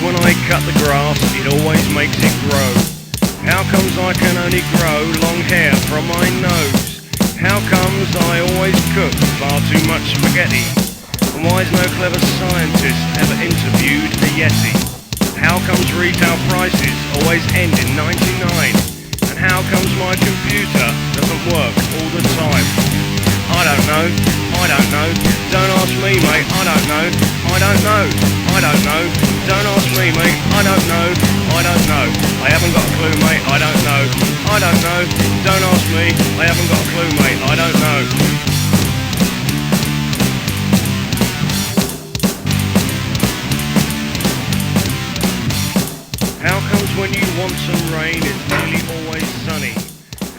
when I cut the grass, it always makes it grow? How comes I can only grow long hair from my nose? How comes I always cook far too much spaghetti? And why's no clever scientist ever interviewed a Yeti? How comes retail prices always end in 99? And how comes my computer doesn't work all the time? I don't know, I don't know, don't ask me mate, I don't know, I don't know, I don't know, don't ask me mate, I don't know, I don't know, I haven't got a clue mate, I don't know, I don't know, don't ask me, I haven't got a clue mate, I don't know. How comes when you want some rain it's nearly always sunny?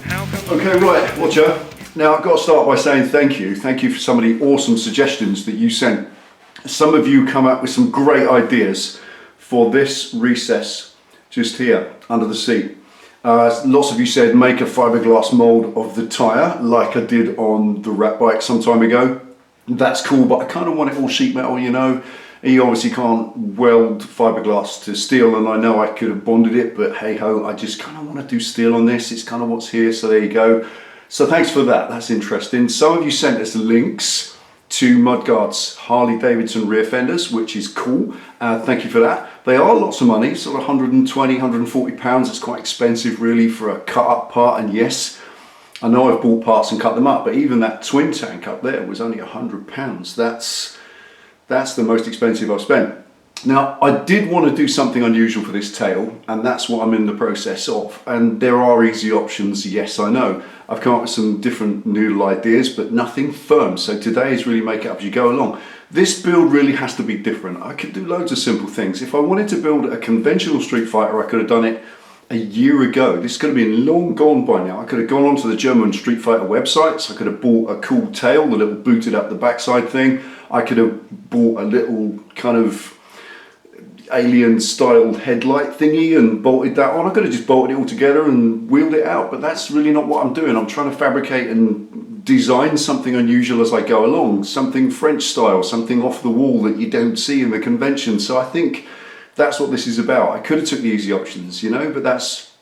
How comes Okay, right, Watcher. Now I've got to start by saying thank you. Thank you for some of the awesome suggestions that you sent. Some of you come up with some great ideas for this recess just here under the seat. Lots of you said make a fiberglass mold of the tyre like I did on the rat bike some time ago. That's cool, but I kind of want it all sheet metal, you know. You obviously can't weld fiberglass to steel, and I know I could have bonded it, but hey ho, I just kind of want to do steel on this. It's kind of what's here, so there you go. So thanks for that, that's interesting. Some of you sent us links to mudguards, Harley Davidson rear fenders, which is cool. Thank you for that. They are lots of money, sort of 120, 140 pounds. It's quite expensive really for a cut up part, and yes, I know I've bought parts and cut them up, but even that twin tank up there was only 100 pounds. That's the most expensive I've spent. Now, I did want to do something unusual for this tail, and that's what I'm in the process of. And there are easy options, yes, I know. I've come up with some different noodle ideas, but nothing firm. So today is really make it up as you go along. This build really has to be different. I could do loads of simple things. If I wanted to build a conventional Street Fighter, I could have done it a year ago. This could have been long gone by now. I could have gone onto the German Street Fighter websites. I could have bought a cool tail, the little booted up the backside thing. I could have bought a little kind of alien style headlight thingy and bolted that on. I could have just bolted it all together and wheeled it out, but that's really not what I'm doing. I'm trying to fabricate and design something unusual as I go along, something French style, something off the wall that you don't see in the convention. So I think that's what this is about. I could have took the easy options, you know, but that's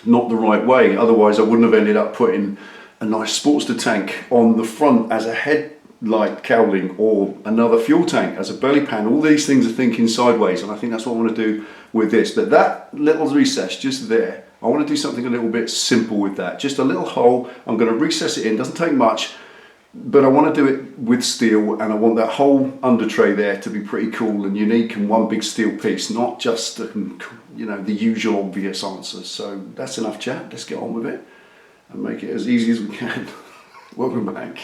not the right way. Otherwise I wouldn't have ended up putting a nice Sportster tank on the front as a headlight cowling, or another fuel tank as a belly pan. All these things are thinking sideways, and I think that's what I want to do with this. But that little recess just there, I want to do something a little bit simple with that. Just a little hole. I'm going to recess it in, doesn't take much, but I want to do it with steel, and I want that whole under tray there to be pretty cool and unique and one big steel piece, not just you know, the usual obvious answers. So that's enough chat. Let's get on with it and make it as easy as we can. Welcome back.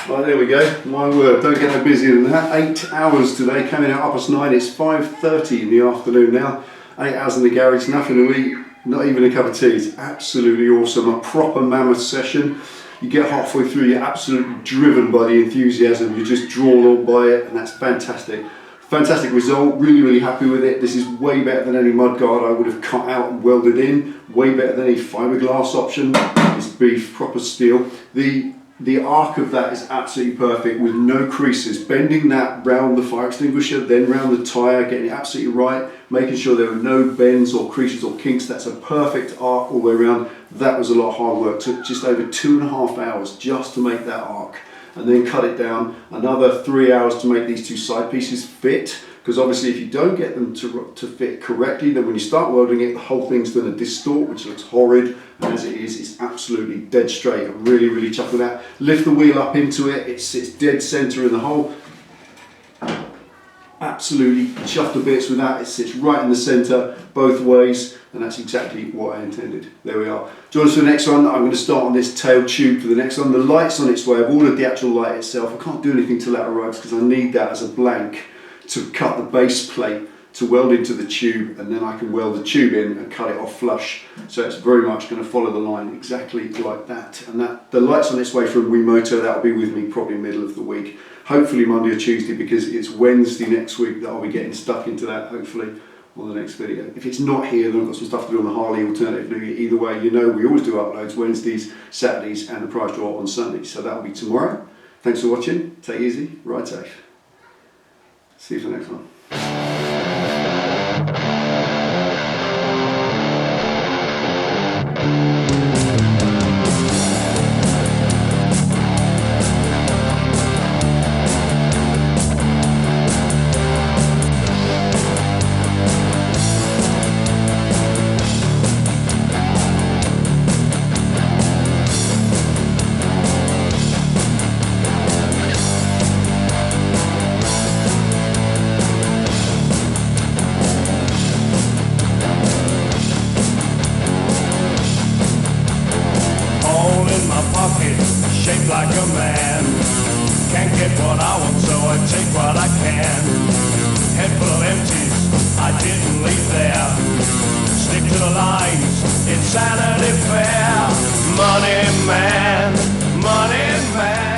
Right, there we go. My word, don't get no busier than that. 8 hours today, coming out 9:30. It's 5:30 in the afternoon now. 8 hours in the garage, nothing to eat, not even a cup of tea. It's absolutely awesome. A proper mammoth session. You get halfway through, you're absolutely driven by the enthusiasm. You're just drawn on by it, and that's fantastic. Fantastic result. Really, really happy with it. This is way better than any mudguard I would have cut out and welded in. Way better than any fiberglass option. It's beef, proper steel. The arc of that is absolutely perfect with no creases. Bending that round the fire extinguisher, then round the tyre, getting it absolutely right, making sure there are no bends or creases or kinks. That's a perfect arc all the way around. That was a lot of hard work. Took just over 2.5 hours just to make that arc, and then cut it down. Another 3 hours to make these two side pieces fit. Because obviously if you don't get them to fit correctly, then when you start welding it, the whole thing's going to distort, which looks horrid. And as it is, it's absolutely dead straight. I'm really, really chuffed with that. Lift the wheel up into it, it sits dead centre in the hole. Absolutely chuffed to bits with that. It sits right in the centre, both ways, and that's exactly what I intended. There we are. Join us for the next one. I'm going to start on this tail tube for the next one. The light's on its way. I've ordered the actual light itself. I can't do anything till that arrives because I need that as a blank to cut the base plate to weld into the tube, and then I can weld the tube in and cut it off flush. So it's very much going to follow the line exactly like that. And that the light's on its way from Wiimoto. That'll be with me probably middle of the week. Hopefully Monday or Tuesday, because it's Wednesday next week that I'll be getting stuck into that, hopefully, on the next video. If it's not here, then I've got some stuff to do on the Harley alternatively. Either way, you know we always do uploads Wednesdays, Saturdays, and the prize draw on Sundays. So that'll be tomorrow. Thanks for watching. Take it easy, ride safe. See you for the next one. Shaped like a man. Can't get what I want, so I take what I can. Head full of empties, I didn't leave there. Stick to the lines, insanity fair. Money man, money man.